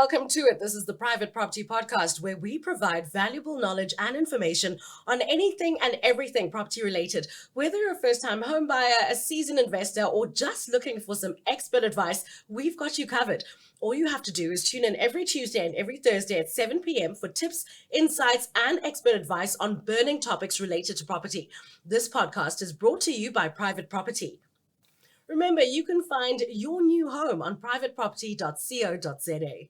Welcome to it. This is the Private Property Podcast, where we provide valuable knowledge and information on anything and everything property related. Whether you're a first-time home buyer, a seasoned investor, or just looking for some expert advice, we've got you covered. All you have to do is tune in every Tuesday and every Thursday at 7 p.m. for tips, insights, and expert advice on burning topics related to property. This podcast is brought to you by Private Property. Remember, you can find your new home on privateproperty.co.za.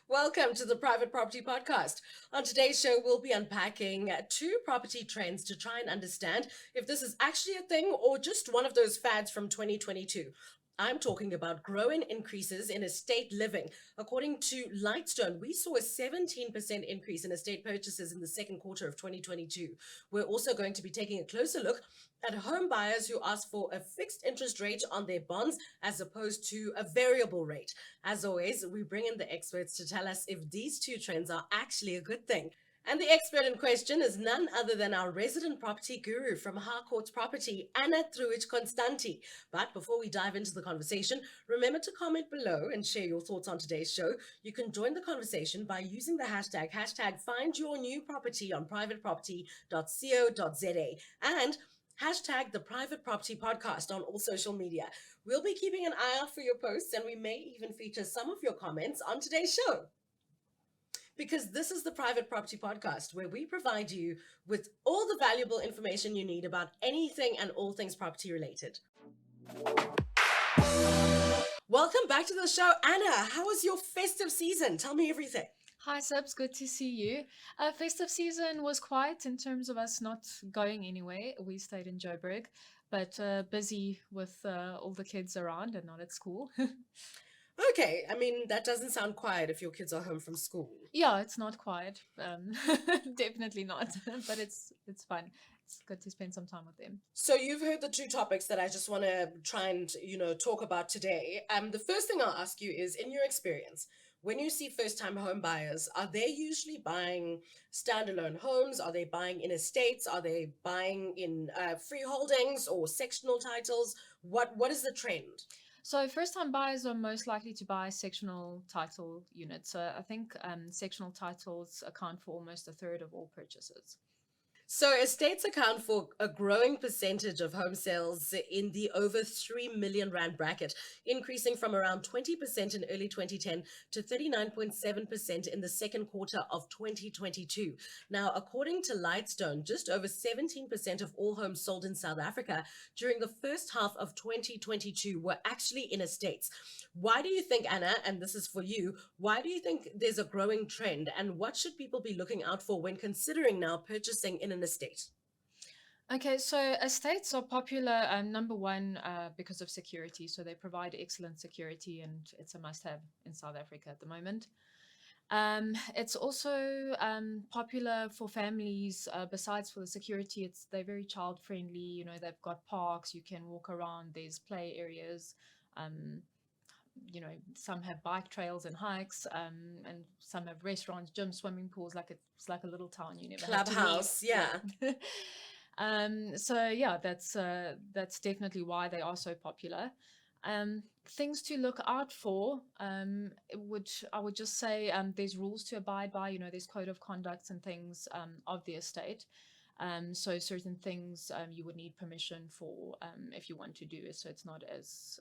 Welcome to the Private Property Podcast. On today's show, we'll be unpacking two property trends to try and understand if this is actually a thing or just one of those fads from 2022. I'm talking about growing increases in estate living. According to Lightstone, we saw a 17% increase in estate purchases in the second quarter of 2022. We're also going to be taking a closer look at home buyers who ask for a fixed interest rate on their bonds as opposed to a variable rate. As always, we bring in the experts to tell us if these two trends are actually a good thing. And the expert in question is none other than our resident property guru from Harcourts Property, Ana Trujic Constanti. But before we dive into the conversation, remember to comment below and share your thoughts on today's show. You can join the conversation by using the hashtag #FindYourNewProperty on privateproperty.co.za and hashtag the Private Property Podcast on all social media. We'll be keeping an eye out for your posts, and we may even feature some of your comments on today's show. Because this is the Private Property Podcast, where we provide you with all the valuable information you need about anything and all things property related. Welcome back to the show. Anna, how was your festive season? Tell me everything. Hi, Sebs. Good to see you. Festive season was quiet in terms of us not going anywhere. We stayed in Joburg, but busy with all the kids around and not at school. Okay, I mean, that doesn't sound quiet if your kids are home from school. Yeah, it's not quiet. Definitely not, but it's fun. It's good to spend some time with them. So you've heard the two topics that I just want to try and, talk about today. The first thing I'll ask you is, in your experience, when you see first-time home buyers, are they usually buying standalone homes? Are they buying in estates? Are they buying in freeholdings or sectional titles? What is the trend? So first-time buyers are most likely to buy sectional title units. So I think sectional titles account for almost a third of all purchases. So estates account for a growing percentage of home sales in the over 3 million rand bracket, increasing from around 20% in early 2010 to 39.7% in the second quarter of 2022. Now, according to Lightstone, just over 17% of all homes sold in South Africa during the first half of 2022 were actually in estates. Why do you think, Anna, and this is for you, why do you think there's a growing trend, and what should people be looking out for when considering now purchasing in an estate? Okay, so estates are popular, number one, because of security. So they provide excellent security, and it's a must-have in South Africa at the moment. It's also popular for families. Besides for the security, they're very child-friendly. You know, they've got parks, you can walk around, there's play areas. Some have bike trails and hikes, and some have restaurants, gyms, swimming pools. It's like a little town. You never have to leave. Clubhouse, yeah. So yeah, that's definitely why they are so popular. Things to look out for, I would just say there's rules to abide by. You know, there's code of conducts and things of the estate. So certain things you would need permission for if you want to do it. So it's not as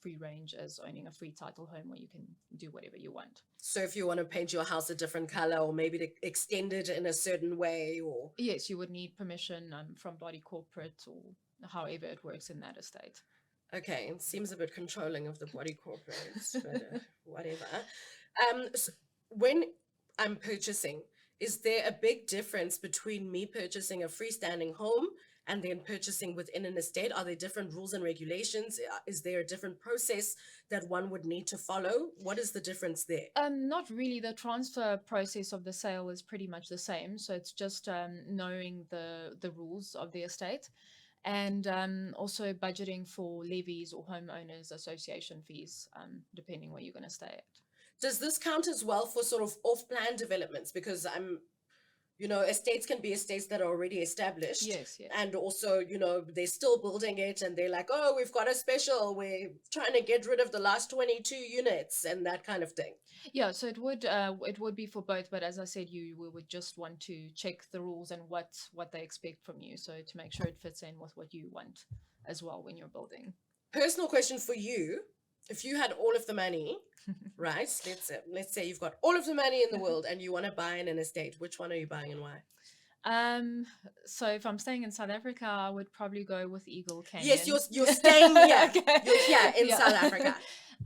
free range as owning a free title home where you can do whatever you want. So if you want to paint your house a different color or maybe to extend it in a certain way, or... Yes, you would need permission from body corporate or however it works in that estate. Okay, it seems a bit controlling of the body corporates, but whatever. So when I'm purchasing, is there a big difference between me purchasing a freestanding home and then purchasing within an estate? Are there different rules and regulations? Is there a different process that one would need to follow? What is the difference there? Not really. The transfer process of the sale is pretty much the same. So it's just knowing the rules of the estate. and also budgeting for levies or homeowners association fees, depending where you're going to stay at. Does this count as well for sort of off-plan developments? Because estates can be estates that are already established. Yes, yes. And also, they're still building it and they're like, oh, we've got a special. We're trying to get rid of the last 22 units and that kind of thing. Yeah, so it would be for both, but as I said, we would just want to check the rules and what they expect from you, so to make sure it fits in with what you want as well when you're building. Personal question for you. If you had all of the money, right? Let's say you've got all of the money in the world and you want to buy in an estate, which one are you buying and why? So if I'm staying in South Africa, I would probably go with Eagle Canyon. Yes, you're staying here. Okay. You're here in South Africa.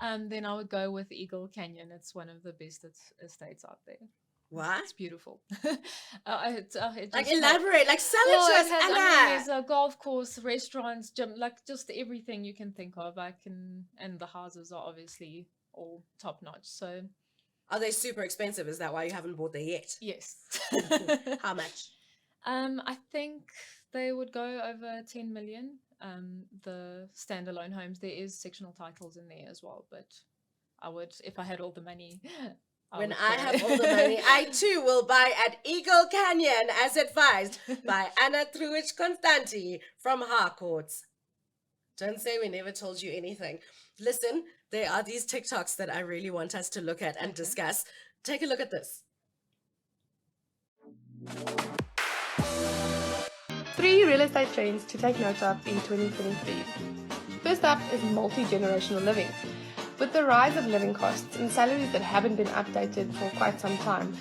Then I would go with Eagle Canyon. It's one of the best estates out there. What? It's beautiful. Like elaborate, like sell it to us, Anna. There's a golf course, restaurants, gym, like just everything you can think of. And the houses are obviously all top notch. So, are they super expensive? Is that why you haven't bought there yet? Yes. How much? I think they would go over 10 million. The standalone homes, there is sectional titles in there as well, but I would, if I had all the money. When I have all the money, I too will buy at Eagle Canyon, as advised by Ana Trujic Constanti from Harcourts. Don't say we never told you anything. Listen, there are these TikToks that I really want us to look at and discuss. Take a look at this. 3 real estate trends to take note of in 2023. First up is multi-generational living. With the rise of living costs and salaries that haven't been updated for quite some time,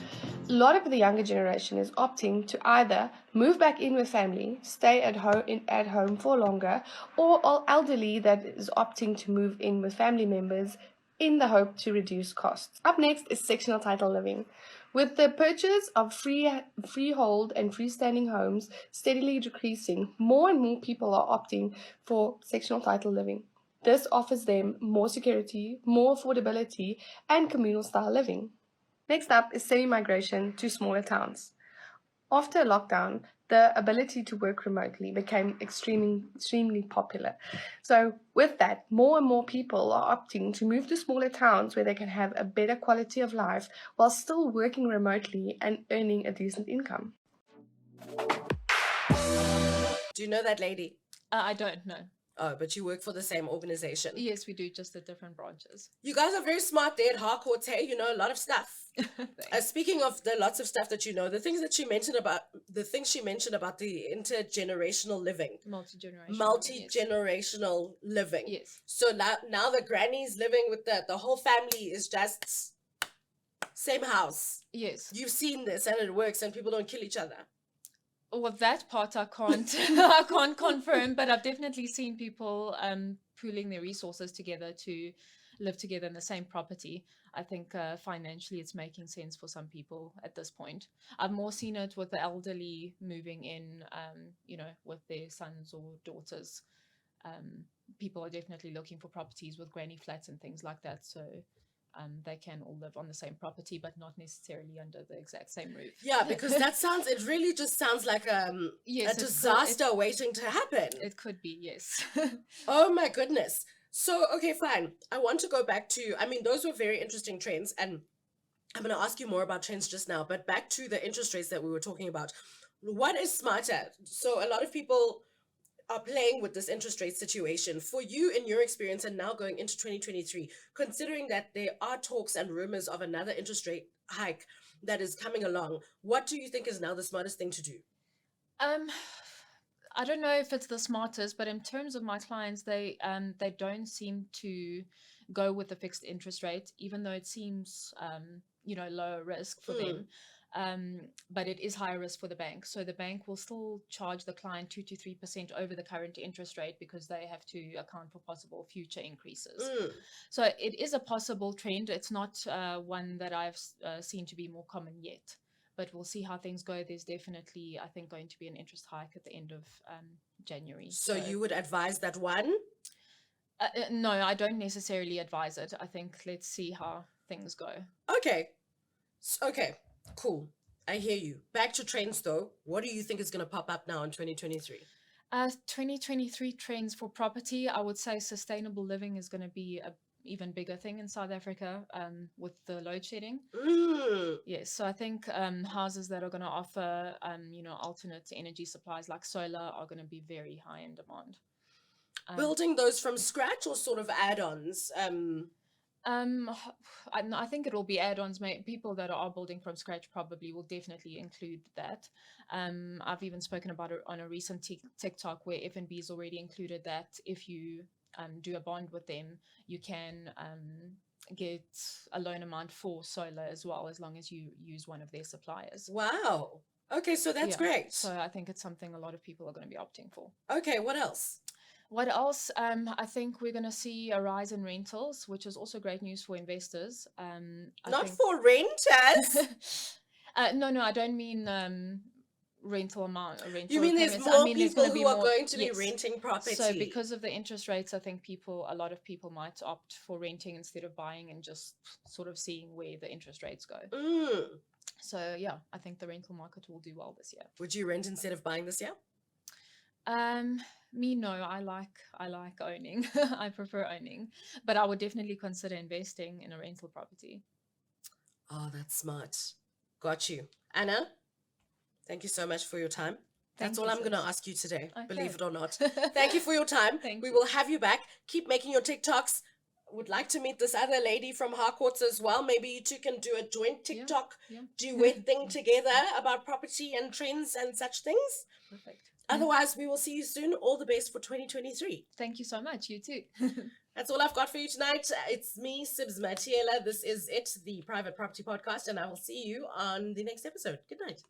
a lot of the younger generation is opting to either move back in with family, stay at home for longer, or elderly that is opting to move in with family members in the hope to reduce costs. Up next is sectional title living. With the purchase of freehold and freestanding homes steadily decreasing, more and more people are opting for sectional title living. This offers them more security, more affordability, and communal style living. Next up is semi-migration to smaller towns. After lockdown, the ability to work remotely became extremely popular. So with that, more and more people are opting to move to smaller towns where they can have a better quality of life while still working remotely and earning a decent income. Do you know that lady? I don't know. Oh, but you work for the same organization. Yes, we do, just at different branches. You guys are very smart there at Harcourts. Hey, you know a lot of stuff. Speaking of the lots of stuff that you know, the things she mentioned about the intergenerational living, multi-generational living. Yes. So now the granny's living with the whole family is just same house. Yes. You've seen this and it works and people don't kill each other. Well, that part I can't confirm, but I've definitely seen people pooling their resources together to live together in the same property. I think financially it's making sense for some people at this point. I've more seen it with the elderly moving in, with their sons or daughters. People are definitely looking for properties with granny flats and things like that. So they can all live on the same property, but not necessarily under the exact same roof. Yeah, because it really just sounds like a disaster waiting to happen. It could be, yes. Oh my goodness. So, okay, fine. I want to go back to, those were very interesting trends, and I'm going to ask you more about trends just now, but back to the interest rates that we were talking about. What is smarter? So a lot of people are playing with this interest rate situation. For you, in your experience, and now going into 2023, considering that there are talks and rumors of another interest rate hike that is coming along, what do you think is now the smartest thing to do? I don't know if it's the smartest, but in terms of my clients, they don't seem to go with the fixed interest rate, even though it seems lower risk for them. But it is higher risk for the bank. So the bank will still charge the client 2 to 3% over the current interest rate because they have to account for possible future increases. So it is a possible trend. It's not one that I've seen to be more common yet. But we'll see how things go. There's definitely, I think, going to be an interest hike at the end of January. So you would advise that one? No, I don't necessarily advise it. I think let's see how things go. Okay. Cool. I hear you. Back to trends though. What do you think is going to pop up now in 2023? 2023 trends for property, I would say sustainable living is going to be a even bigger thing in South Africa with the load shedding. Mm. Yes, so I think houses that are going to offer, alternate energy supplies like solar are going to be very high in demand. Building those from scratch or sort of add-ons? I think it'll be add-ons. People that are building from scratch probably will definitely include that. I've even spoken about it on a recent TikTok where F&B's already included that if you do a bond with them, you can get a loan amount for solar as well, as long as you use one of their suppliers. Wow. Okay, so that's great. So I think it's something a lot of people are going to be opting for. Okay, what else? What else? I think we're going to see a rise in rentals, which is also great news for investors. For renters? No, I don't mean rental amount. You mean there's payments. more I mean, there's people gonna be who are more, going to be yes. renting property? So because of the interest rates, I think a lot of people might opt for renting instead of buying and just sort of seeing where the interest rates go. Mm. So yeah, I think the rental market will do well this year. Would you rent instead of buying this year? Me, no, I like owning. I prefer owning, but I would definitely consider investing in a rental property. Oh, that's smart. Got you. Anna, thank you so much for your time. That's all I'm going to ask you today, believe it or not. Thank you for your time. We will have you back. Keep making your TikToks. Would like to meet this other lady from Harcourts as well. Maybe you two can do a joint TikTok duet thing together about property and trends and such things. Perfect. Otherwise, we will see you soon. All the best for 2023. Thank you so much. You too. That's all I've got for you tonight. It's me, Sibs Matiela. This is it, the Private Property Podcast, and I will see you on the next episode. Good night.